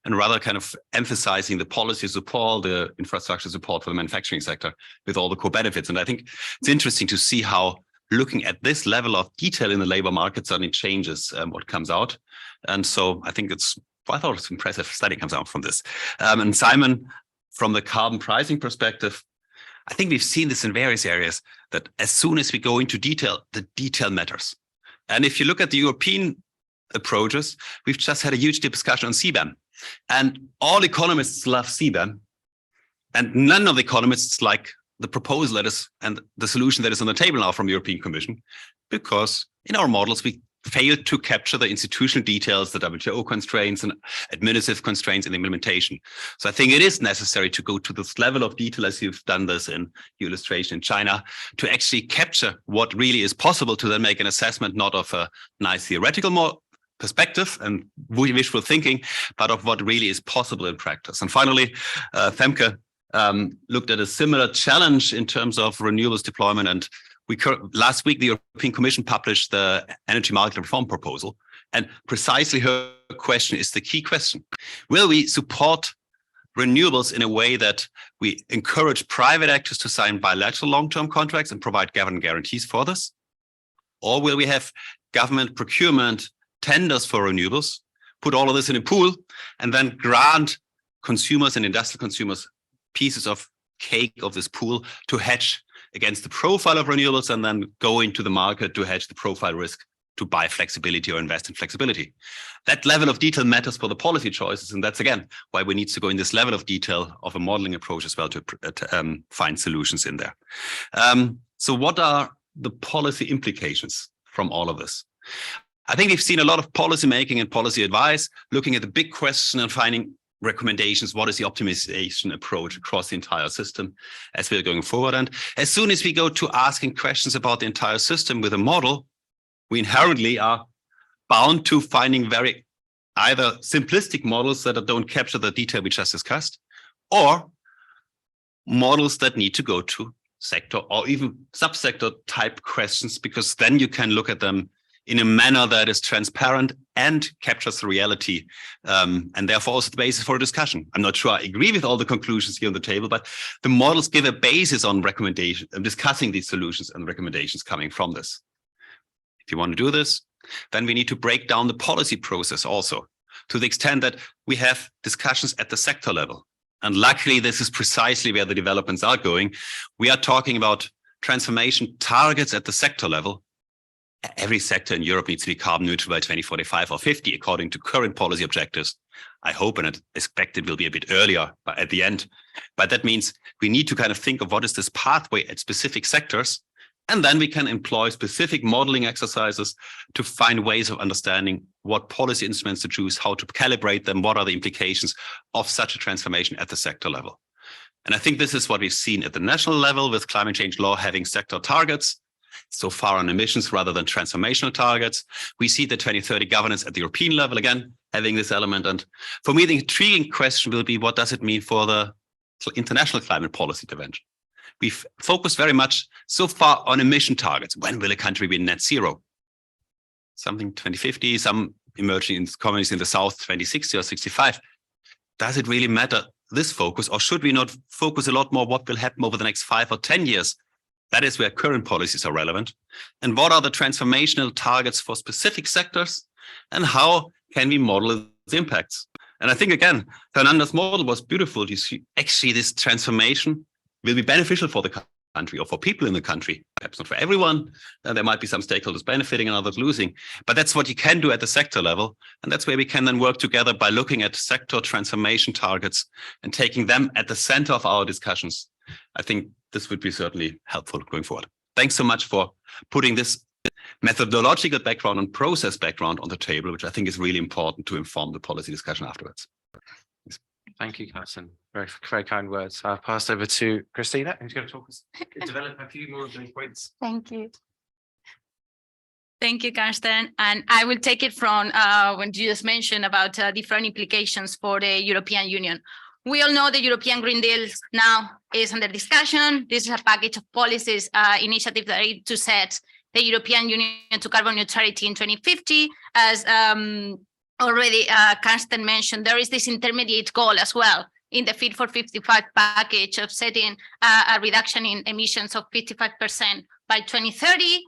and rather kind of emphasizing the policy support, the infrastructure support for the manufacturing sector with all the co-benefits. And I think it's interesting to see how looking at this level of detail in the labor market suddenly changes what comes out. And so I think I thought it's an impressive study comes out from this. And Simon, from the carbon pricing perspective, I think we've seen this in various areas, that as soon as we go into detail, the detail matters. And if you look at the European approaches, we've just had a huge discussion on CBAM. And all economists love CBAM. And none of the economists like the proposal that is and the solution that is on the table now from the European Commission, because in our models, we failed to capture the institutional details, the WTO constraints and administrative constraints in the implementation. So I think it is necessary to go to this level of detail, as you've done this in your illustration in China, to actually capture what really is possible, to then make an assessment, not of a nice theoretical perspective and wishful thinking, but of what really is possible in practice. And finally, Femke looked at a similar challenge in terms of renewables deployment. And last week, the European Commission published the energy market reform proposal. And precisely her question is the key question. Will we support renewables in a way that we encourage private actors to sign bilateral long-term contracts and provide government guarantees for this? Or will we have government procurement tenders for renewables, put all of this in a pool, and then grant consumers and industrial consumers pieces of cake of this pool to hedge against the profile of renewables, and then go into the market to hedge the profile risk to buy flexibility or invest in flexibility? That level of detail matters for the policy choices. And that's, again, why we need to go in this level of detail of a modeling approach as well to find solutions in there. So what are the policy implications from all of this? I think we've seen a lot of policy making and policy advice, looking at the big question and finding recommendations. What is the optimization approach across the entire system as we're going forward? And as soon as we go to asking questions about the entire system with a model, we inherently are bound to finding very either simplistic models that don't capture the detail we just discussed, or models that need to go to sector or even subsector type questions, because then you can look at them in a manner that is transparent and captures the reality, and therefore also the basis for a discussion. I'm not sure I agree with all the conclusions here on the table, but the models give a basis on recommendation, discussing these solutions and recommendations coming from this. If you want to do this, then we need to break down the policy process also, to the extent that we have discussions at the sector level. And luckily, this is precisely where the developments are going. We are talking about transformation targets at the sector level. Every sector in Europe needs to be carbon neutral by 2045 or 50, according to current policy objectives. I hope and I expect it will be a bit earlier at the end. But that means we need to kind of think of what is this pathway at specific sectors. And then we can employ specific modeling exercises to find ways of understanding what policy instruments to choose, how to calibrate them, what are the implications of such a transformation at the sector level. And I think this is what we've seen at the national level with climate change law having sector targets, so far on emissions rather than transformational targets. We see the 2030 governance at the European level, again, having this element. And for me, the intriguing question will be, what does it mean for the international climate policy intervention? We've focused very much so far on emission targets. When will a country be net zero? Something 2050, some emerging economies in the South, 2060 or 65. Does it really matter, this focus, or should we not focus a lot more what will happen over the next 5 or 10 years? That is where current policies are relevant. And what are the transformational targets for specific sectors? And how can we model impacts. And I think, again, Fernando's model was beautiful. You see, actually, this transformation will be beneficial for the country or for people in the country. Perhaps not for everyone. There might be some stakeholders benefiting and others losing. But that's what you can do at the sector level. And that's where we can then work together by looking at sector transformation targets and taking them at the center of our discussions. I think this would be certainly helpful going forward. Thanks so much for putting this methodological background and process background on the table, which I think is really important to inform the policy discussion afterwards. Thank you, Carsten. Very, very kind words. I'll pass over to Christina, who's going to talk us, develop a few more of those points. Thank you. Thank you, Carsten. And I will take it from when you just mentioned about different implications for the European Union. We all know the European Green Deal now is under discussion. This is a package of policies initiatives that are to set the European Union to carbon neutrality in 2050. As already Carsten mentioned, there is this intermediate goal as well in the Fit for 55 package of setting a reduction in emissions of 55% by 2030.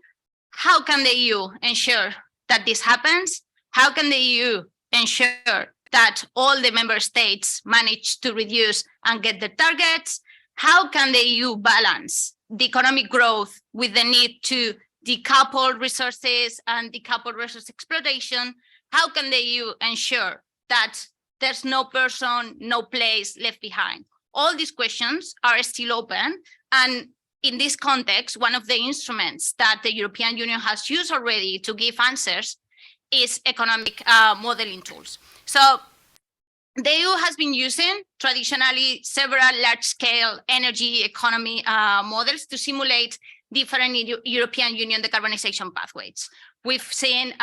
How can the EU ensure that this happens? How can the EU ensure that all the member states manage to reduce and get the targets? How can the EU balance the economic growth with the need to decouple resources and decouple resource exploitation? How can the EU ensure that there's no person, no place left behind? All these questions are still open. And in this context, one of the instruments that the European Union has used already to give answers is economic modeling tools. So the EU has been using traditionally several large-scale energy economy models to simulate different European Union decarbonization pathways. We've seen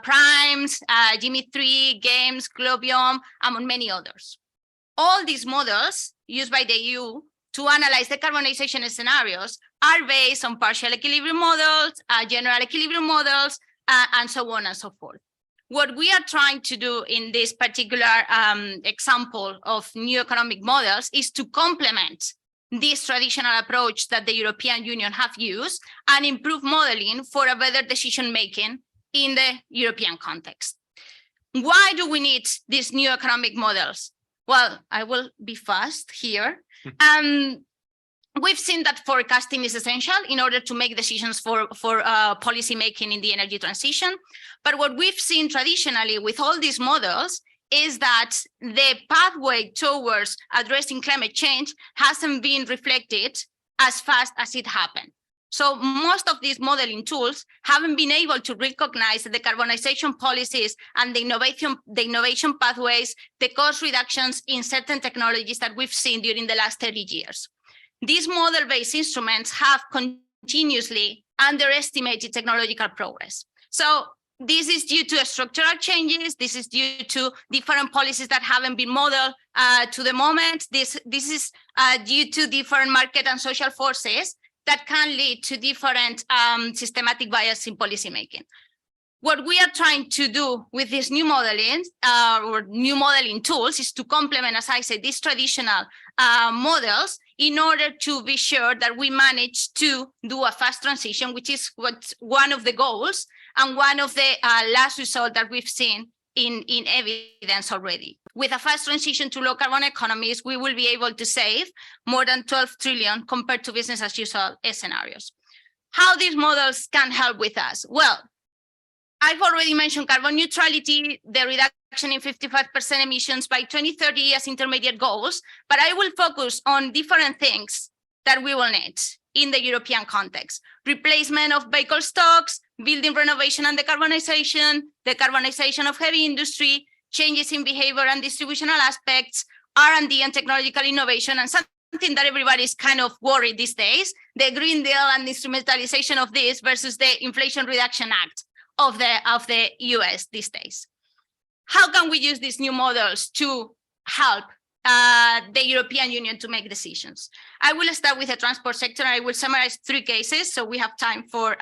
Primes, Jimmy3, Games, Globium, among many others. All these models used by the EU to analyze decarbonization scenarios are based on partial equilibrium models, general equilibrium models, and so on and so forth. What we are trying to do in this particular example of new economic models is to complement this traditional approach that the European Union have used and improve modeling for a better decision-making in the European context. Why do we need these new economic models? Well, I will be fast here. We've seen that forecasting is essential in order to make decisions for policy making in the energy transition. But what we've seen traditionally with all these models is that the pathway towards addressing climate change hasn't been reflected as fast as it happened. So most of these modeling tools haven't been able to recognize the decarbonization policies and the innovation pathways, the cost reductions in certain technologies that we've seen during the last 30 years. These model-based instruments have continuously underestimated technological progress. So this is due to structural changes. This is due to different policies that haven't been modeled to the moment. This is due to different market and social forces that can lead to different systematic bias in policymaking. What we are trying to do with these new modeling or new modeling tools is to complement, as I said, these traditional models in order to be sure that we manage to do a fast transition, which is what's one of the goals and one of the last results that we've seen in evidence already. With a fast transition to low carbon economies, we will be able to save more than 12 trillion compared to business as usual scenarios. How these models can help with us? Well, I've already mentioned carbon neutrality, the reduction in 55% emissions by 2030 as intermediate goals, but I will focus on different things that we will need in the European context. Replacement of vehicle stocks, building renovation and decarbonization of heavy industry, changes in behavior and distributional aspects, R&D and technological innovation, and something that everybody is kind of worried these days, the Green Deal and instrumentalization of this versus the Inflation Reduction Act of the US these days. How can we use these new models to help the European Union to make decisions? I will start with the transport sector. I will summarize 3 cases so we have time for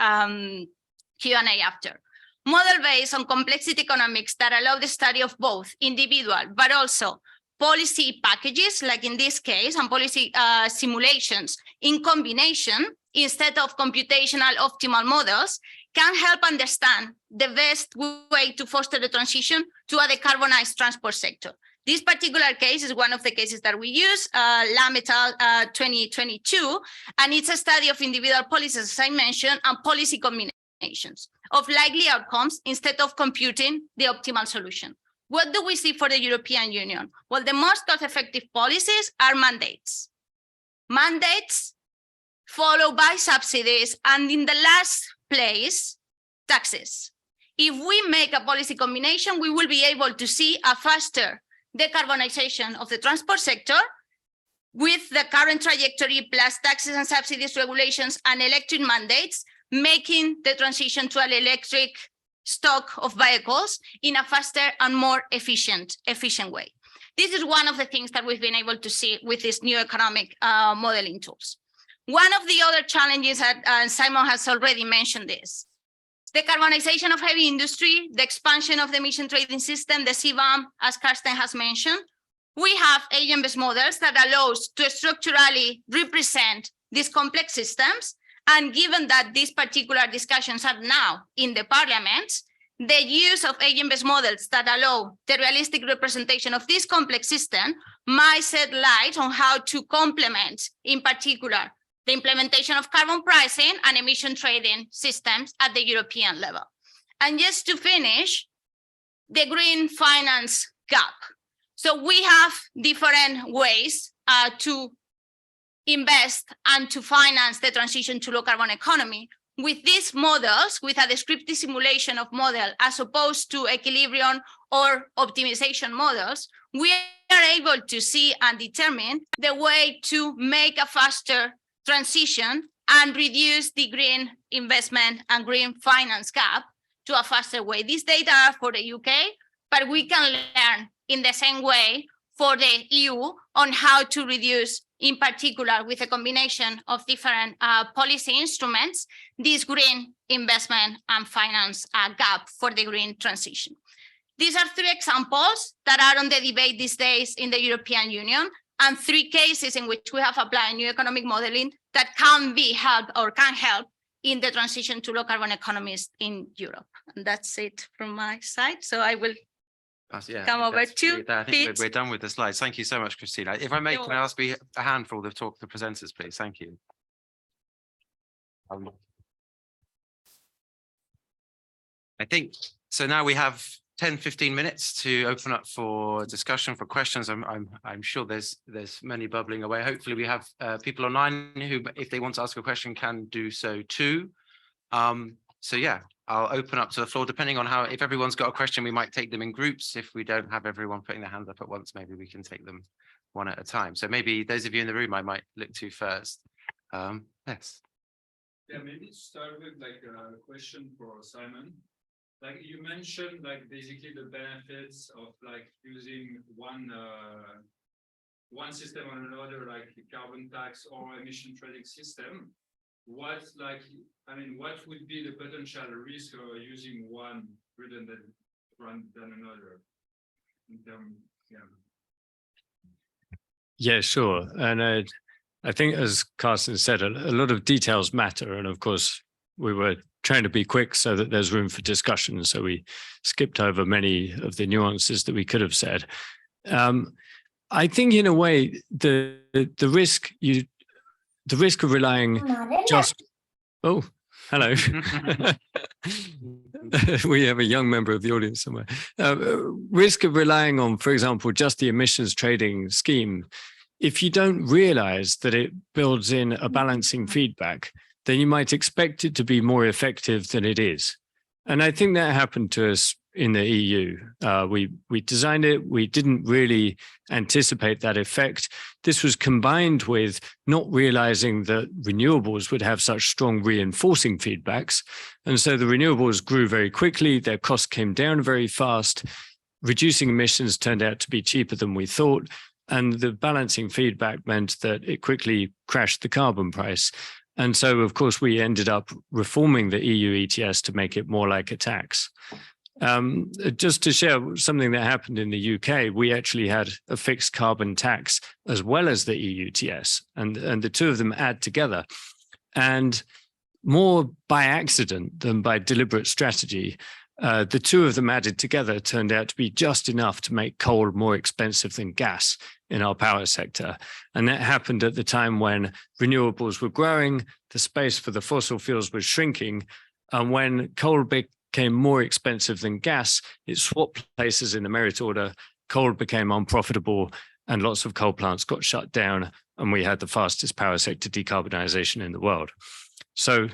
Q&A after. Model based on complexity economics that allow the study of both individual but also policy packages, like in this case, and policy simulations in combination instead of computational optimal models, can help understand the best way to foster the transition to a decarbonized transport sector. This particular case is one of the cases that we use, LAMETAL 2022, and it's a study of individual policies, as I mentioned, and policy combinations of likely outcomes instead of computing the optimal solution. What do we see for the European Union? Well, the most cost-effective policies are mandates. Mandates followed by subsidies, and in the last place, taxes. If we make a policy combination, we will be able to see a faster decarbonization of the transport sector with the current trajectory plus taxes and subsidies, regulations, and electric mandates, making the transition to an electric stock of vehicles in a faster and more efficient way. This is one of the things that we've been able to see with these new economic modeling tools. One of the other challenges that Simon has already mentioned this, decarbonization of heavy industry, the expansion of the emission trading system, the CBAM, as Karsten has mentioned. We have agent-based models that allows to structurally represent these complex systems. And given that these particular discussions are now in the parliament, the use of agent-based models that allow the realistic representation of this complex system might shed light on how to complement, in particular, the implementation of carbon pricing and emission trading systems at the European level. And just to finish, the green finance gap. So we have different ways to invest and to finance the transition to low carbon economy. With these models, with a descriptive simulation of model, as opposed to equilibrium or optimization models, we are able to see and determine the way to make a faster transition and reduce the green investment and green finance gap to a faster way. These data are for the UK, but we can learn in the same way for the EU on how to reduce, in particular with a combination of different policy instruments, this green investment and finance gap for the green transition. These are three examples that are on the debate these days in the European Union, and three cases in which we have applied new economic modeling that can be helped or can help in the transition to low carbon economies in Europe. And that's it from my side. So I will come over to I think we're done with the slides. Thank you so much, Christina. If I may, can I ask you a handful of the presenters, please? Thank you. I think, so now we have 10, 15 minutes to open up for discussion, for questions. I'm sure there's many bubbling away. Hopefully we have people online who, if they want to ask a question, can do so too. So yeah, I'll open up to the floor, depending on how, if everyone's got a question, we might take them in groups. If we don't have everyone putting their hands up at once, maybe we can take them one at a time. So maybe those of you in the room I might look to first. Yes. Yeah, maybe to start with like a question for Simon. Like you mentioned, like basically the benefits of like using one system on another, like the carbon tax or emission trading system. What would be the potential risk of using one rather than another? Yeah, sure. And I think, as Carsten said, a lot of details matter. And of course, we were trying to be quick so that there's room for discussion. So we skipped over many of the nuances that we could have said. I think, in a way, the risk of relying just. Oh, hello. We have a young member of the audience somewhere. Risk of relying on, for example, just the emissions trading scheme. If you don't realize that it builds in a balancing feedback, then you might expect it to be more effective than it is. And I think that happened to us in the EU. We designed it. We didn't really anticipate that effect. This was combined with not realizing that renewables would have such strong reinforcing feedbacks. And so the renewables grew very quickly. Their costs came down very fast. Reducing emissions turned out to be cheaper than we thought. And the balancing feedback meant that it quickly crashed the carbon price. And so, of course, we ended up reforming the EU ETS to make it more like a tax. Just to share something that happened in the UK, we actually had a fixed carbon tax as well as the EU ETS, and the two of them add together. And more by accident than by deliberate strategy, the two of them added together turned out to be just enough to make coal more expensive than gas in our power sector. And that happened at the time when renewables were growing, the space for the fossil fuels was shrinking, and when coal became more expensive than gas, it swapped places in the merit order. Coal became unprofitable and lots of coal plants got shut down, and we had the fastest power sector decarbonization in the world. So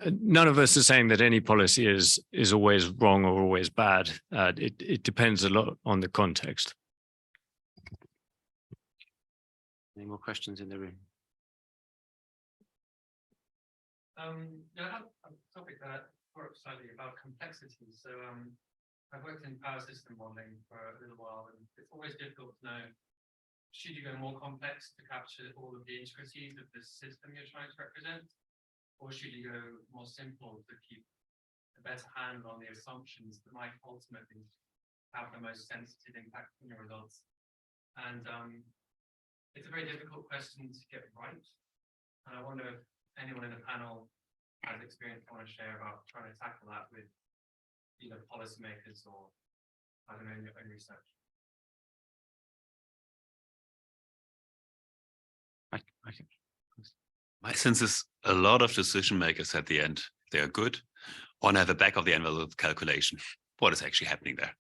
none of us are saying that any policy is always wrong or always bad. It depends a lot on the context. Any more questions in the room? Yeah, I have a topic that works slightly about complexity. So I've worked in power system modeling for a little while, and it's always difficult to know, should you go more complex to capture all of the intricacies of the system you're trying to represent, or should you go more simple to keep a better handle on the assumptions that might ultimately have the most sensitive impact on your results? And it's a very difficult question to get right. And I wonder if anyone in the panel has experience they want to share about trying to tackle that with either policymakers or, I don't know, in your own research. My sense is a lot of decision makers at the end, they are good, want to have a back of the envelope calculation. What is actually happening there?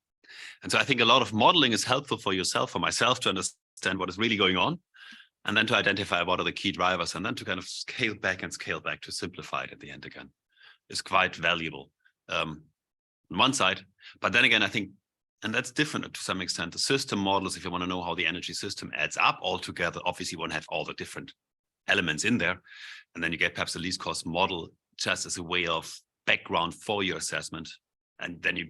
And so I think a lot of modeling is helpful for yourself, for myself, to understand what is really going on, and then to identify what are the key drivers, and then to kind of scale back to simplify it at the end again is quite valuable on one side. But then again, I think, and that's different to some extent, the system models, if you want to know how the energy system adds up all together, obviously you want to have all the different elements in there. And then you get perhaps the least cost model just as a way of background for your assessment. And then you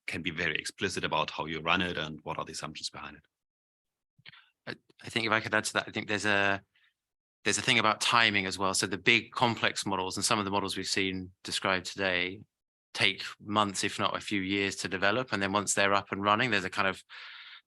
can be very explicit about how you run it and what are the assumptions behind it. I think if I could add to that, I think there's a thing about timing as well. So the big complex models and some of the models we've seen described today take months, if not a few years to develop. And then once they're up and running, there's a kind of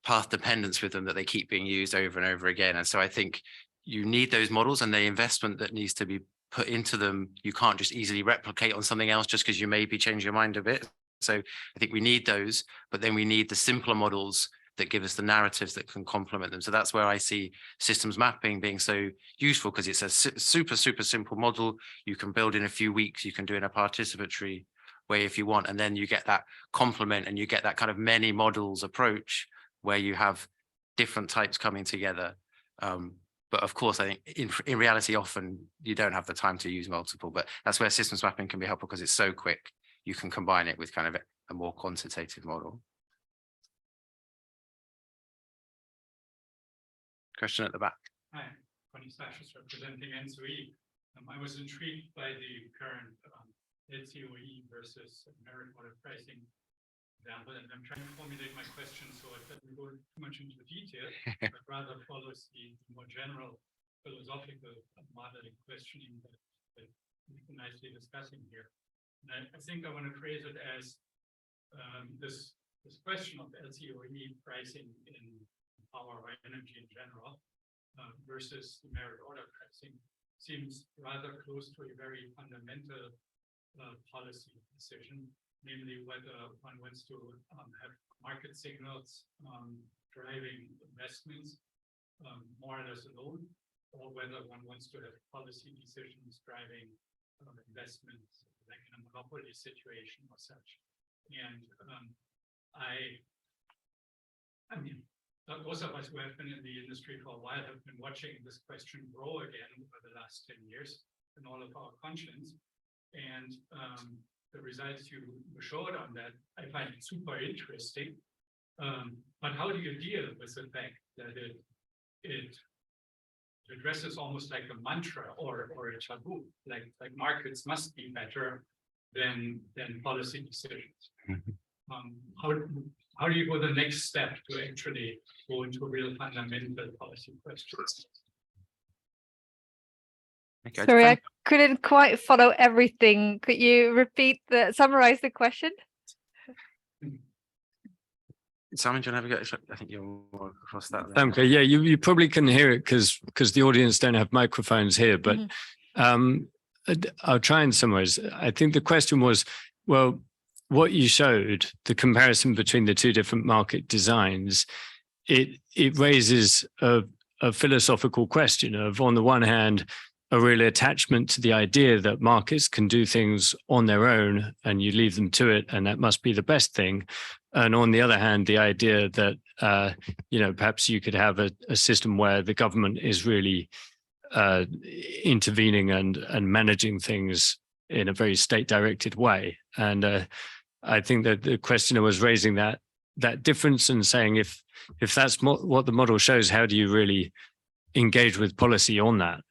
path dependence with them that they keep being used over and over again. And so I think you need those models, and the investment that needs to be put into them, you can't just easily replicate on something else just because you maybe change your mind a bit. So I think we need those, but then we need the simpler models that give us the narratives that can complement them. So that's where I see systems mapping being so useful, because it's a super simple model. You can build in a few weeks, you can do it in a participatory way if you want, and then you get that complement and you get that kind of many models approach where you have different types coming together. But of course, I think in reality, often you don't have the time to use multiple, but that's where systems mapping can be helpful because it's so quick. You can combine it with kind of a more quantitative model. Question at the back. Hi, Connie Slashes representing NSOE. I was intrigued by the current LCOE versus merit order pricing example, and I'm trying to formulate my question so it doesn't go too much into the detail, but rather follows the more general philosophical modeling questioning that we're nicely discussing here. And I think I want to phrase it as this question of LCOE pricing in power or energy in general versus the merit order pricing seems rather close to a very fundamental policy decision, namely whether one wants to have market signals driving investments more or less alone, or whether one wants to have policy decisions driving investments like in a monopoly situation or such. And I mean, those of us who have been in the industry for a while have been watching this question grow again over the last 10 years in all of our conscience. And the results you showed on that, I find it super interesting. But how do you deal with the fact that it addresses almost like a mantra or a taboo, like markets must be better than policy decisions? How do you go the next step to actually go into real fundamental policy questions? Okay, Sorry, I couldn't quite follow everything. Could you summarize the question? Simon, do you want to have a go? I think you're more across that. Okay, yeah, you probably couldn't hear it because the audience don't have microphones here, but I'll try and summarize. I think the question was, well, what you showed, the comparison between the two different market designs, it raises a philosophical question of, on the one hand, a real attachment to the idea that markets can do things on their own and you leave them to it, and that must be the best thing. And on the other hand, the idea that, perhaps you could have a system where the government is really intervening and managing things in a very state-directed way. And I think that the questioner was raising that difference and saying, if that's what the model shows, how do you really engage with policy on that,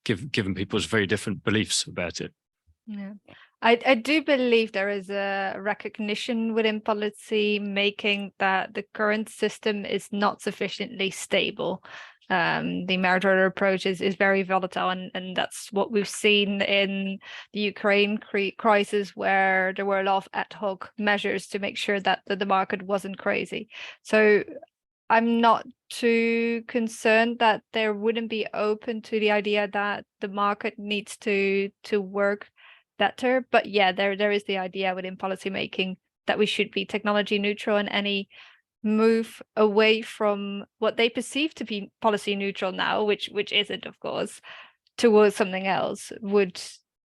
given people's very different beliefs about it? Yeah, I do believe there is a recognition within policy making that the current system is not sufficiently stable. The merit order approach is very volatile, and that's what we've seen in the Ukraine crisis, where there were a lot of ad hoc measures to make sure that the market wasn't crazy. So I'm not too concerned that there wouldn't be open to the idea that the market needs to work better. But yeah, there is the idea within policymaking that we should be technology neutral, and any move away from what they perceive to be policy neutral now, which isn't, of course, towards something else, would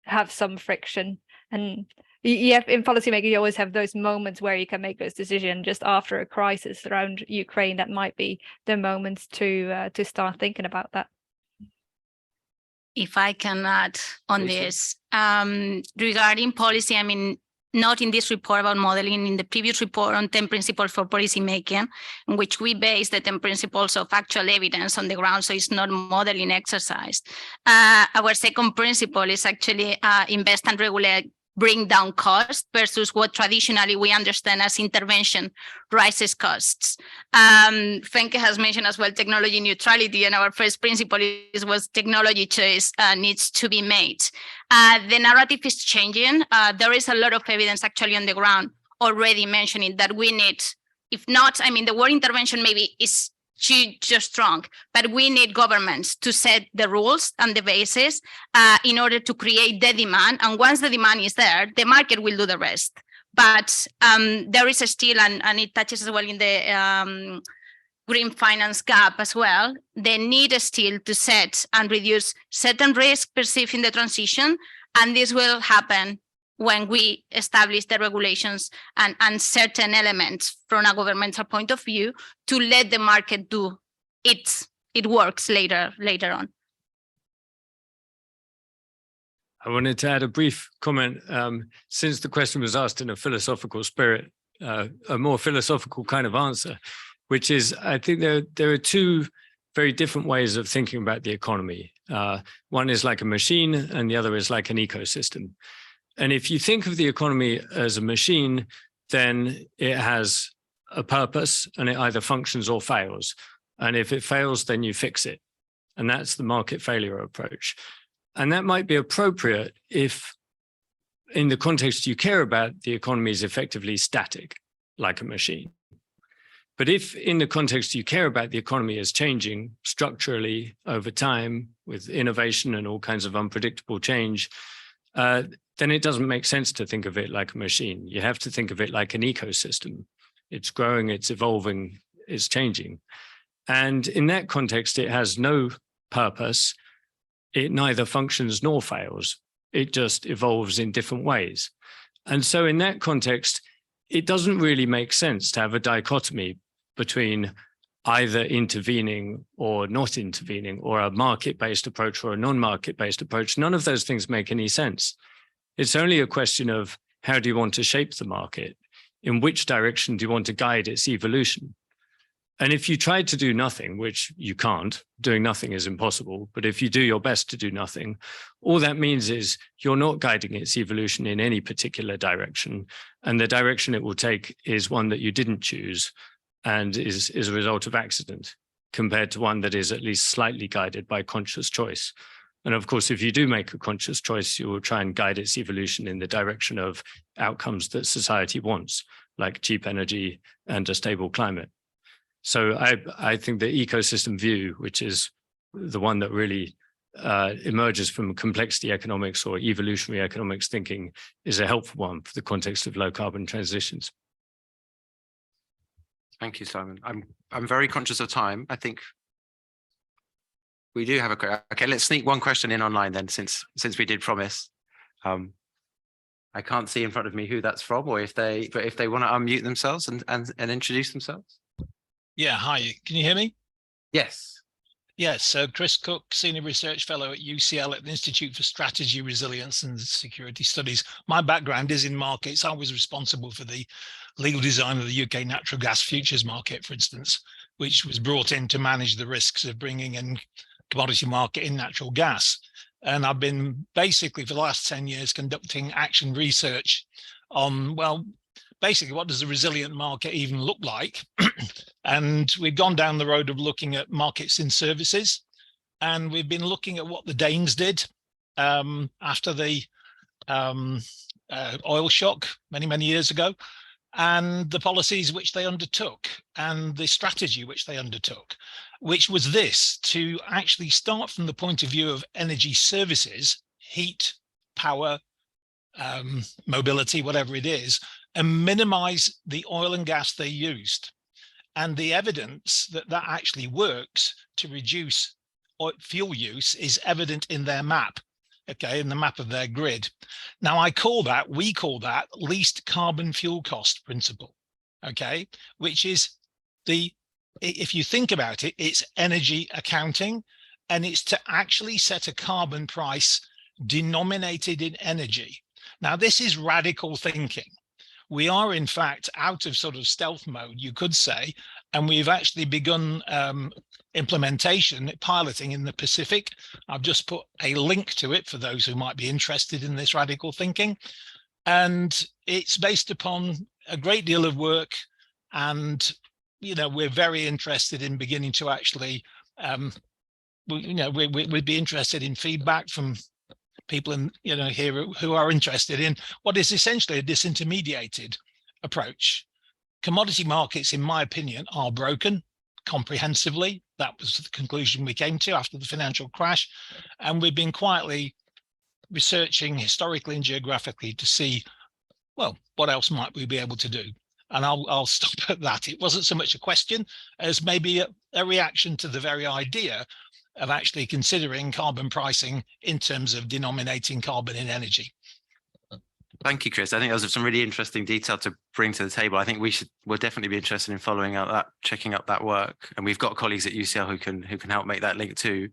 have some friction. And you have, in policymaking, you always have those moments where you can make those decisions just after a crisis around Ukraine. That might be the moments to start thinking about that. If I can add on this, regarding policy, I mean, not in this report about modeling, in the previous report on 10 principles for policy making, in which we base the 10 principles of actual evidence on the ground, so it's not modeling exercise. Our second principle is actually invest and regulate, bring down costs, versus what traditionally we understand as intervention rises costs. Fenke has mentioned as well technology neutrality, and our first principle was technology choice needs to be made. The narrative is changing. There is a lot of evidence actually on the ground already mentioning that we need, if not, I mean, the word intervention maybe is just strong, but we need governments to set the rules and the basis in order to create the demand. And once the demand is there, the market will do the rest. But there is still, and it touches as well in the green finance gap as well, the need still to set and reduce certain risks perceived in the transition. And this will happen when we establish the regulations and certain elements from a governmental point of view to let the market do it works later on. I wanted to add a brief comment, since the question was asked in a philosophical spirit, a more philosophical kind of answer, which is, I think there are two very different ways of thinking about the economy. One is like a machine and the other is like an ecosystem. And if you think of the economy as a machine, then it has a purpose and it either functions or fails. And if it fails, then you fix it. And that's the market failure approach. And that might be appropriate if, in the context you care about, the economy is effectively static, like a machine. But if in the context you care about, the economy is changing structurally over time with innovation and all kinds of unpredictable change, then it doesn't make sense to think of it like a machine. You have to think of it like an ecosystem. It's growing, it's evolving, it's changing. And in that context, it has no purpose. It neither functions nor fails. It just evolves in different ways. And so in that context, it doesn't really make sense to have a dichotomy between either intervening or not intervening, or a market-based approach or a non-market-based approach. None of those things make any sense. It's only a question of how do you want to shape the market? In which direction do you want to guide its evolution? And if you try to do nothing, which you can't, doing nothing is impossible, but if you do your best to do nothing, all that means is you're not guiding its evolution in any particular direction. And the direction it will take is one that you didn't choose and is a result of accident, compared to one that is at least slightly guided by conscious choice. And of course, if you do make a conscious choice, you will try and guide its evolution in the direction of outcomes that society wants, like cheap energy and a stable climate. So I think the ecosystem view, which is the one that really emerges from complexity economics or evolutionary economics thinking is a helpful one for the context of low carbon transitions. Thank you, Simon. I'm very conscious of time. I think we do have a okay. Let's sneak one question in online then, since we did promise. I can't see in front of me who that's from, or if they want to unmute themselves and introduce themselves. Yeah, hi. Can you hear me? Yes. Yes. So Chris Cook, Senior Research Fellow at UCL at the Institute for Strategy, Resilience and Security Studies. My background is in markets. I was responsible for the legal design of the UK natural gas futures market, for instance, which was brought in to manage the risks of bringing in commodity market in natural gas. And I've been basically for the last 10 years conducting action research on, well, basically what does a resilient market even look like? And we've gone down the road of looking at markets in services. And we've been looking at what the Danes did after the oil shock many years ago, and the policies which they undertook and the strategy which they undertook, which was this: to actually start from the point of view of energy services, heat, power, mobility, whatever it is, and minimize the oil and gas they used. And the evidence that that actually works to reduce fuel use is evident in their map, okay, in the map of their grid. Now, we call that least carbon fuel cost principle, okay, which is if you think about it, it's energy accounting, and it's to actually set a carbon price denominated in energy. Now, this is radical thinking. We are, in fact, out of sort of stealth mode, you could say, and we've actually begun implementation, piloting in the Pacific. I've just put a link to it for those who might be interested in this radical thinking. And it's based upon a great deal of work. And, you know, we're very interested in beginning to actually, we'd be interested in feedback from people in, here who are interested in what is essentially a disintermediated approach. Commodity markets, in my opinion, are broken comprehensively. That was the conclusion we came to after the financial crash. And we've been quietly researching historically and geographically to see, well, what else might we be able to do? And I'll stop at that. It wasn't so much a question as maybe a reaction to the very idea of actually considering carbon pricing in terms of denominating carbon in energy. Thank you, Chris. I think those are some really interesting detail to bring to the table. I think we'll definitely be interested in following out that, checking out that work. And we've got colleagues at UCL who can help make that link too.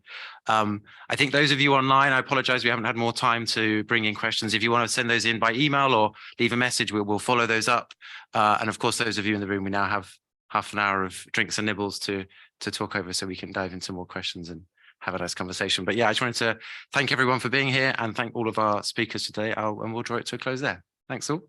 I think those of you online, I apologize, we haven't had more time to bring in questions. If you want to send those in by email or leave a message, we'll follow those up. And of course, those of you in the room, we now have half an hour of drinks and nibbles to talk over, so we can dive into more questions and have a nice conversation. But yeah, I just wanted to thank everyone for being here and thank all of our speakers today. And we'll draw it to a close there. Thanks all.